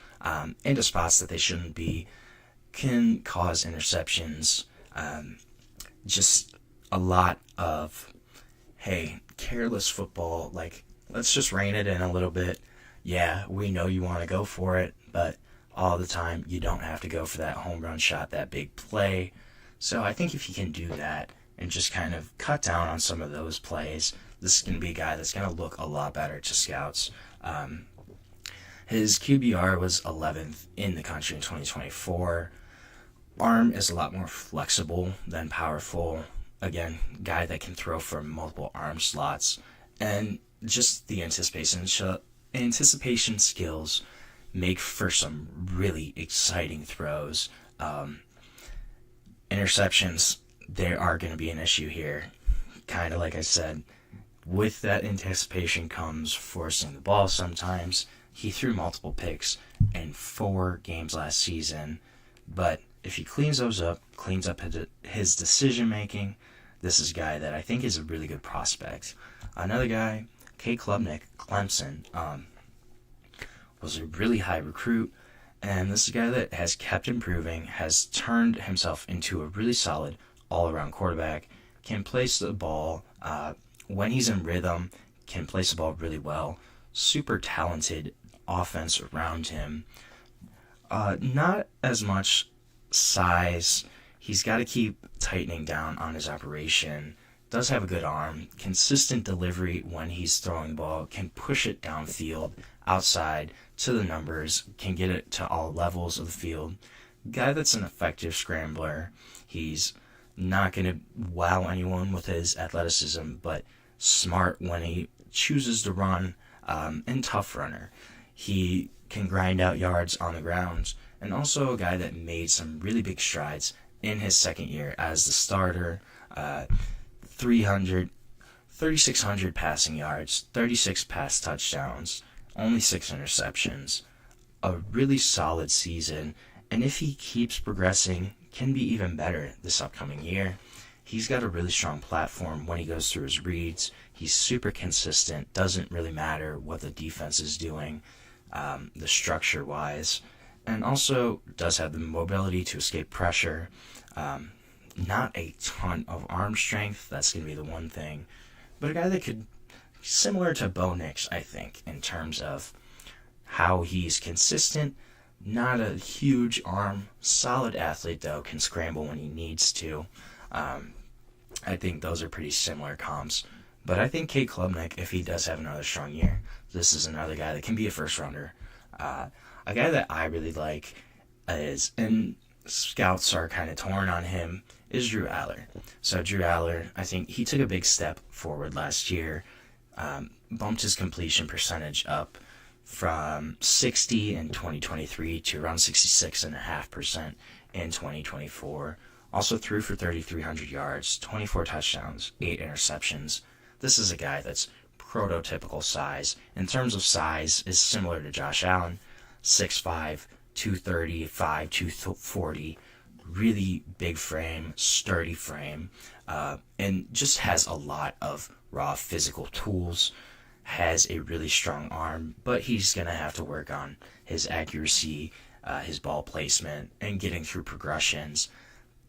into spots that they shouldn't be, can cause interceptions, just a lot of, hey, careless football, like, let's just rein it in a little bit. Yeah, we know you want to go for it, but all the time you don't have to go for that home run shot, that big play. So I think if he can do that and just kind of cut down on some of those plays, this is going to be a guy that's going to look a lot better to scouts. His QBR was 11th in the country in 2024. Arm is a lot more flexible than powerful. Again, guy that can throw from multiple arm slots. And just the anticipation skills make for some really exciting throws. Interceptions, they are going to be an issue here. Kind of like I said, with that anticipation comes forcing the ball sometimes. He threw multiple picks in 4 games last season, but if he cleans those up, cleans up his decision making, this is a guy that I think is a really good prospect. Another guy, Cade Klubnik, Clemson, was a really high recruit, and this is a guy that has kept improving, has turned himself into a really solid all-around quarterback, can place the ball when he's in rhythm, can place the ball really well, super talented offense around him. Not as much size. He's got to keep tightening down on his operation. Does have a good arm, consistent delivery when he's throwing the ball, can push it downfield, outside, to the numbers, can get it to all levels of the field. Guy that's an effective scrambler. He's not going to wow anyone with his athleticism, but smart when he chooses to run, and tough runner. He can grind out yards on the ground, and also a guy that made some really big strides in his second year as the starter. 3,600 passing yards, 36 pass touchdowns, only 6 interceptions. A really solid season, and if he keeps progressing, can be even better this upcoming year. He's got a really strong platform when he goes through his reads. He's super consistent, doesn't really matter what the defense is doing, the structure-wise, and also does have the mobility to escape pressure. Not a ton of arm strength, that's going to be the one thing, but a guy that could, similar to Bo Nix, I think, in terms of how he's consistent, not a huge arm, solid athlete though, can scramble when he needs to. I think those are pretty similar comps, but I think Cade Klubnik, if he does have another strong year, this is another guy that can be a first rounder. A guy that I really like is, and scouts are kind of torn on him, is Drew Aller. So Drew Aller, I think he took a big step forward last year, bumped his completion percentage up from 60 in 2023 to around 66.5% in 2024. Also threw for 3,300 yards, 24 touchdowns, 8 interceptions. This is a guy that's prototypical size. In terms of size, is similar to Josh Allen, 6'5", 235, 240, really big frame, sturdy frame, and just has a lot of raw physical tools, has a really strong arm, but he's going to have to work on his accuracy, his ball placement, and getting through progressions.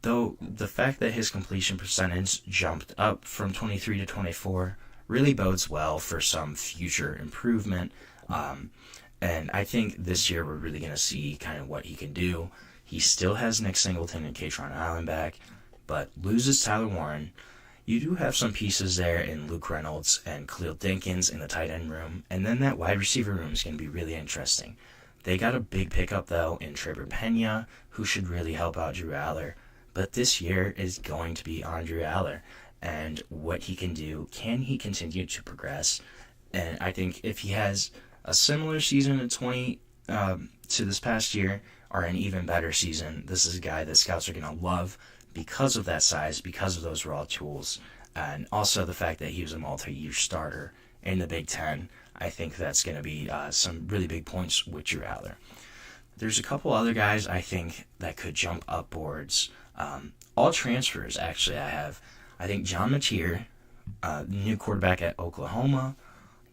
Though the fact that his completion percentage jumped up from 23 to 24 really bodes well for some future improvement. And I think this year we're really going to see kind of what he can do. He still has Nick Singleton and Katron Allen back, but loses Tyler Warren. You do have some pieces there in Luke Reynolds and Khalil Dinkins in the tight end room, and then that wide receiver room is going to be really interesting. They got a big pickup, though, in Trevor Pena, who should really help out Drew Aller. But this year is going to be on Drew Aller and what he can do. Can he continue to progress? And I think if he has a similar season in 20 to this past year, or an even better season, this is a guy that scouts are going to love because of that size, because of those raw tools, and also the fact that he was a multi-year starter in the Big Ten. I think that's going to be some really big points with Drew Aller. There's a couple other guys I think that could jump upwards. All transfers, actually, I think John Mateer, new quarterback at Oklahoma,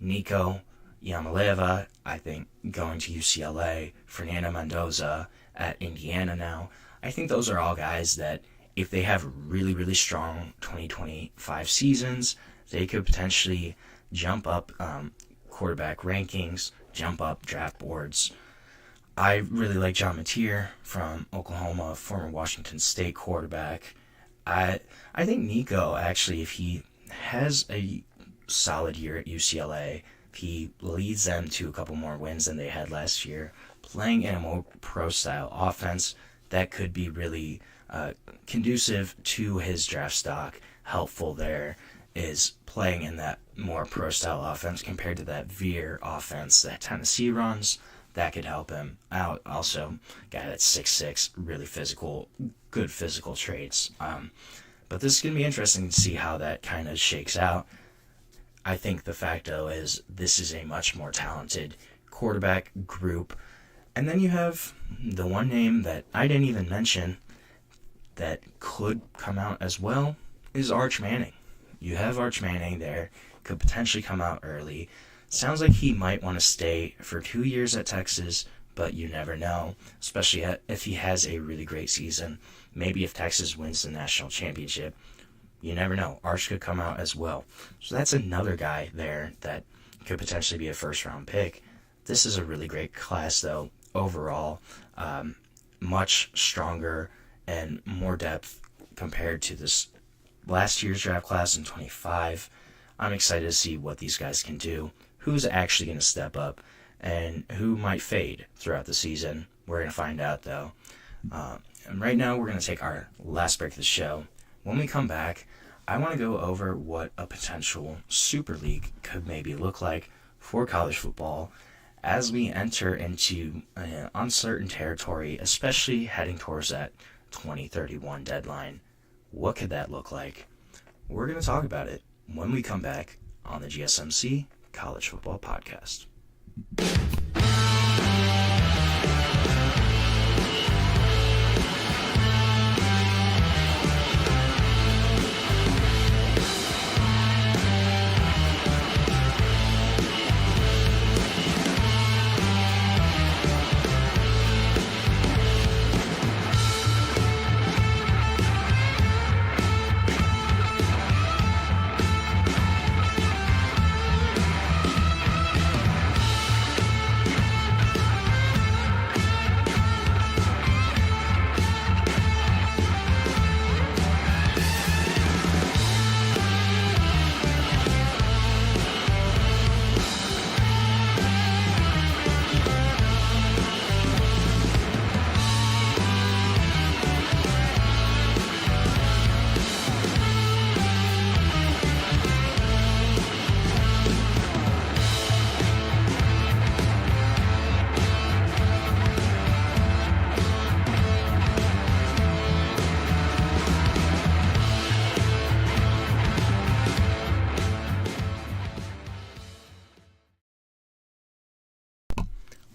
Nico Yamaleva, I think, going to UCLA, Fernando Mendoza at Indiana now. I think those are all guys that, if they have really, really strong 2025 seasons, they could potentially jump up quarterback rankings, jump up draft boards. I really like John Mateer from Oklahoma, former Washington State quarterback. I think Nico, actually, if he has a solid year at UCLA, if he leads them to a couple more wins than they had last year, playing in a more pro-style offense, that could be really conducive to his draft stock. Helpful there is playing in that more pro-style offense compared to that veer offense that Tennessee runs. That could help him out. Also, guy that's 6'6", really physical, good physical traits. But this is going to be interesting to see how that kind of shakes out. I think the fact, though, is this is a much more talented quarterback group. And then you have the one name that I didn't even mention that could come out as well is Arch Manning. You have Arch Manning there, could potentially come out early. Sounds like he might want to stay for 2 years at Texas, but you never know, especially if he has a really great season. Maybe if Texas wins the national championship, you never know. Arch could come out as well. So that's another guy there that could potentially be a first-round pick. This is a really great class, though, overall. Much stronger and more depth compared to this last year's draft class in 25. I'm excited to see what these guys can do, who's actually going to step up, and who might fade throughout the season. We're going to find out, though. And right now, we're going to take our last break of the show. When we come back, I want to go over what a potential Super League could maybe look like for college football as we enter into uncertain territory, especially heading towards that 2031 deadline. What could that look like? We're going to talk about it when we come back on the GSMC College Football Podcast.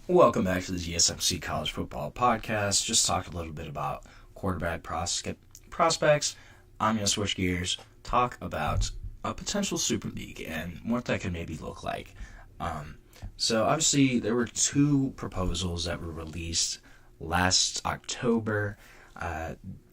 Welcome back to the GSMC College Football Podcast. Just talked a little bit about quarterback prospects. I'm going to switch gears, talk about a potential Super League and what that could maybe look like. So obviously there were two proposals that were released last October.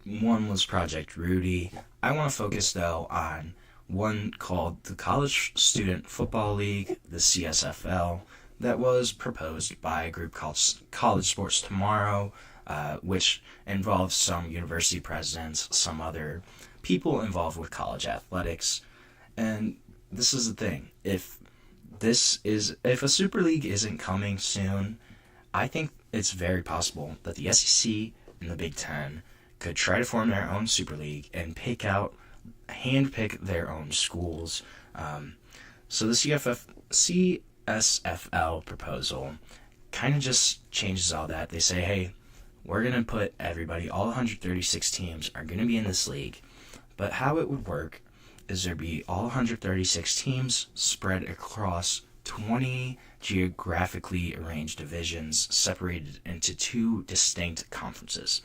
One was Project Rudy. I want to focus, though, on one called the College Student Football League, the CSFL, that was proposed by a group called College Sports Tomorrow, which involves some university presidents, some other people involved with college athletics. And this is the thing. If a Super League isn't coming soon, I think it's very possible that the SEC and the Big Ten could try to form their own Super League and handpick their own schools. So the CSFL proposal kind of just changes all that. They say, hey, we're going to put everybody, all 136 teams are going to be in this league. But how it would work is there'd be all 136 teams spread across 20 geographically arranged divisions separated into 2 distinct conferences.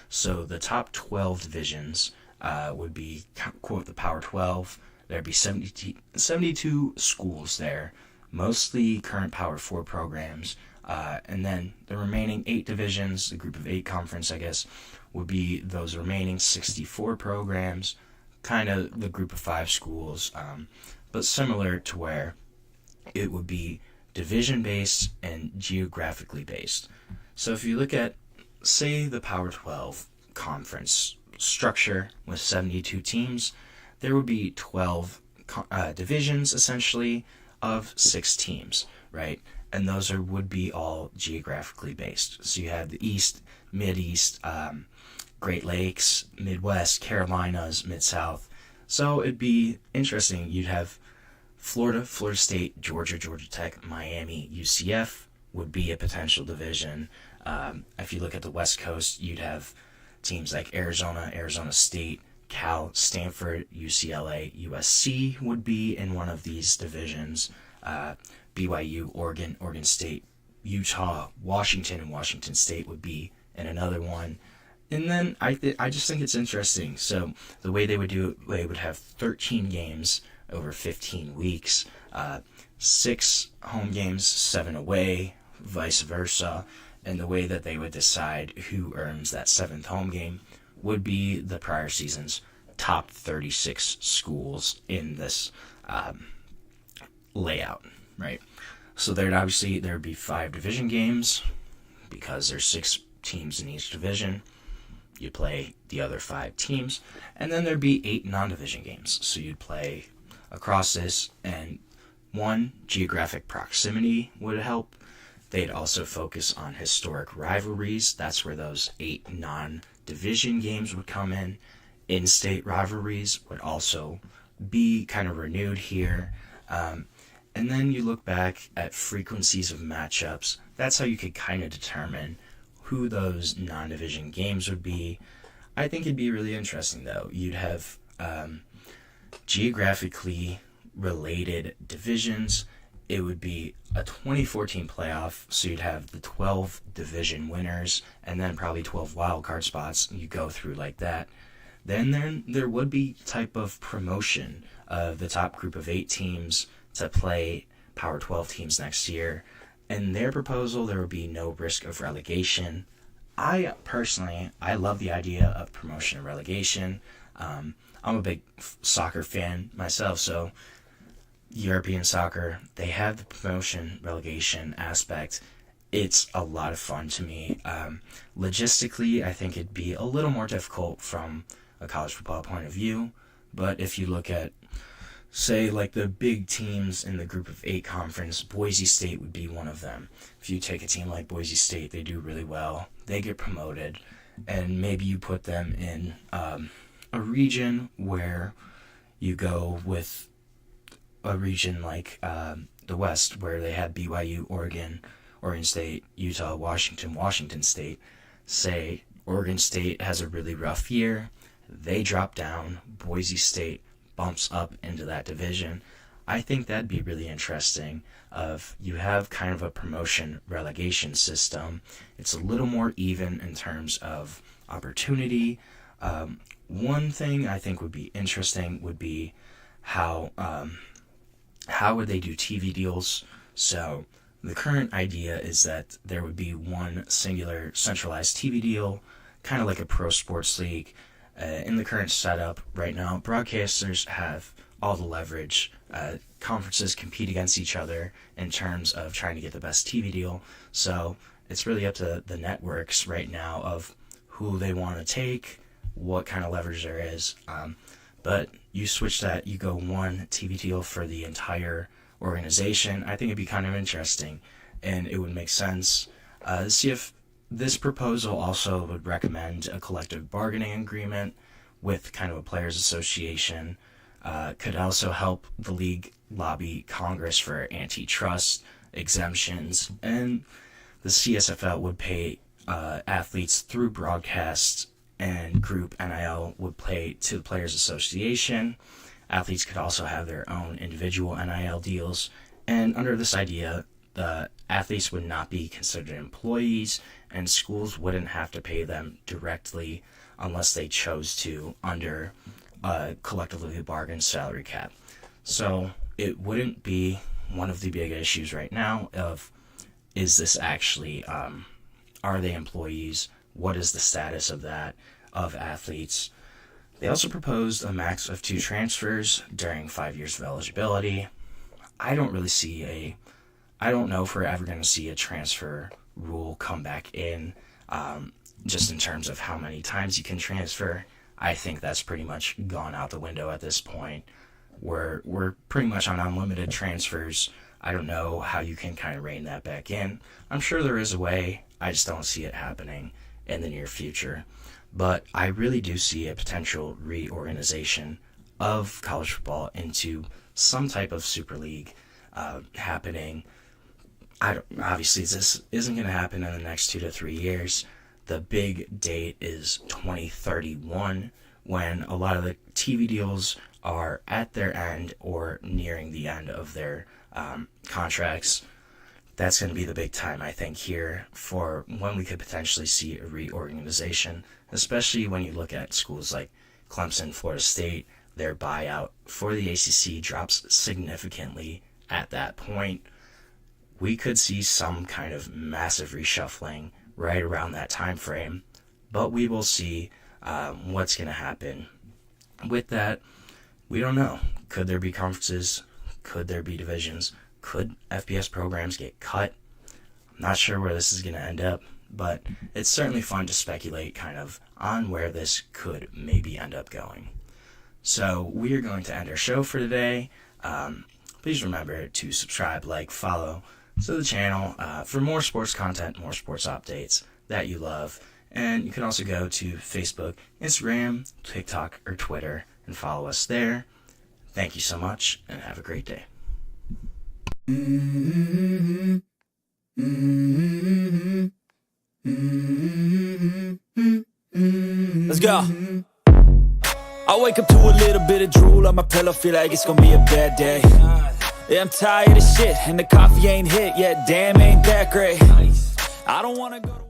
So the top 12 divisions would be, quote, the Power 12. There'd be 72 schools there, mostly current Power 4 programs. And then the remaining 8 divisions, the Group of 8 conference, I guess, would be those remaining 64 programs, kind of the Group of 5 schools, but similar to where it would be division-based and geographically based. So if you look at, say, the Power 12 conference structure with 72 teams, there would be 12 divisions, essentially, of 6 teams, right? And those would be all geographically based. So you have the East, Mid-East, Great Lakes, Midwest, Carolinas, Mid-South. So it'd be interesting. You'd have Florida State, Georgia Tech, Miami, UCF would be a potential division. If you look at the West Coast, you'd have teams like Arizona State, Cal, Stanford, UCLA, USC would be in one of these divisions. BYU, Oregon State, Utah, Washington, and Washington State would be in another one. And then I just think it's interesting. So the way they would do it, they would have 13 games over 15 weeks, 6 home games, 7 away, vice versa. And the way that they would decide who earns that 7th home game would be the prior season's top 36 schools in this layout, right? So there'd be 5 division games because there's 6 teams in each division. You play the other 5 teams, and then there'd be 8 non-division games. So you'd play across this, and 1, geographic proximity would help. They'd also focus on historic rivalries. That's where those 8 non-division games would come in. In-state rivalries would also be kind of renewed here. And then you look back at frequencies of matchups. That's how you could kind of determine who those non-division games would be. I think it'd be really interesting, though. You'd have geographically related divisions. It would be a 2014 playoff, so you'd have the 12 division winners and then probably 12 wildcard spots. You go through like that. Then there would be type of promotion of the top group of 8 teams to play Power 12 teams next year. In their proposal, there would be no risk of relegation. I love the idea of promotion and relegation. I'm a big soccer fan myself, so European soccer, they have the promotion relegation aspect. It's a lot of fun to me. Logistically, I think it'd be a little more difficult from a college football point of view, but if you look at, say, like the big teams in the Group of 8 conference, Boise State would be one of them. If you take a team like Boise State, they do really well. They get promoted, and maybe you put them in a region where you go with a region like the West, where they have BYU, Oregon State, Utah, Washington State. Say Oregon State has a really rough year. They drop down. Boise State bumps up into that division. I think that'd be really interesting. You have kind of a promotion relegation system. It's a little more even in terms of opportunity. One thing I think would be interesting would be how would they do TV deals. So the current idea is that there would be one singular centralized TV deal, kind of like a pro sports league. In the current setup right now, broadcasters have all the leverage. Conferences compete against each other in terms of trying to get the best TV deal. So it's really up to the networks right now of who they want to take, what kind of leverage there is. But you switch that, you go one TV deal for the entire organization. I think it'd be kind of interesting, and it would make sense. See if this proposal also would recommend a collective bargaining agreement with kind of a players association. Could also help the league lobby Congress for antitrust exemptions, and the CSFL would pay athletes through broadcast, and group NIL would pay to the Players Association. Athletes could also have their own individual NIL deals, and under this idea, the athletes would not be considered employees, and schools wouldn't have to pay them directly unless they chose to under a collectively bargained salary cap. So it wouldn't be one of the big issues right now of, is this actually, are they employees? What is the status of that, of athletes? They also proposed a max of 2 transfers during 5 years of eligibility. I don't know if we're ever going to see a transfer rule come back in, just in terms of how many times you can transfer. I think that's pretty much gone out the window at this point. We're pretty much on unlimited transfers. I don't know how you can kind of rein that back in. I'm sure there is a way. I just don't see it happening in the near future. But I really do see a potential reorganization of college football into some type of super league happening. Obviously, this isn't going to happen in the next 2 to 3 years. The big date is 2031, when a lot of the TV deals are at their end or nearing the end of their contracts. That's going to be the big time, I think, here for when we could potentially see a reorganization, especially when you look at schools like Clemson, Florida State. Their buyout for the ACC drops significantly at that point. We could see some kind of massive reshuffling right around that time frame, but we will see what's going to happen with that. We don't know. Could there be conferences? Could there be divisions? Could FBS programs get cut? I'm not sure where this is going to end up, but it's certainly fun to speculate kind of on where this could maybe end up going. So we are going to end our show for today. Please remember to subscribe, like, follow to the channel for more sports content, more sports updates that you love. And you can also go to Facebook, Instagram, TikTok, or Twitter and follow us there. Thank you so much, and have a great day. Let's go. I wake up to a little bit of drool on my pillow, feel like it's gonna be a bad day. Yeah, I'm tired of shit, and the coffee ain't hit yet, damn, ain't that great. I don't wanna go to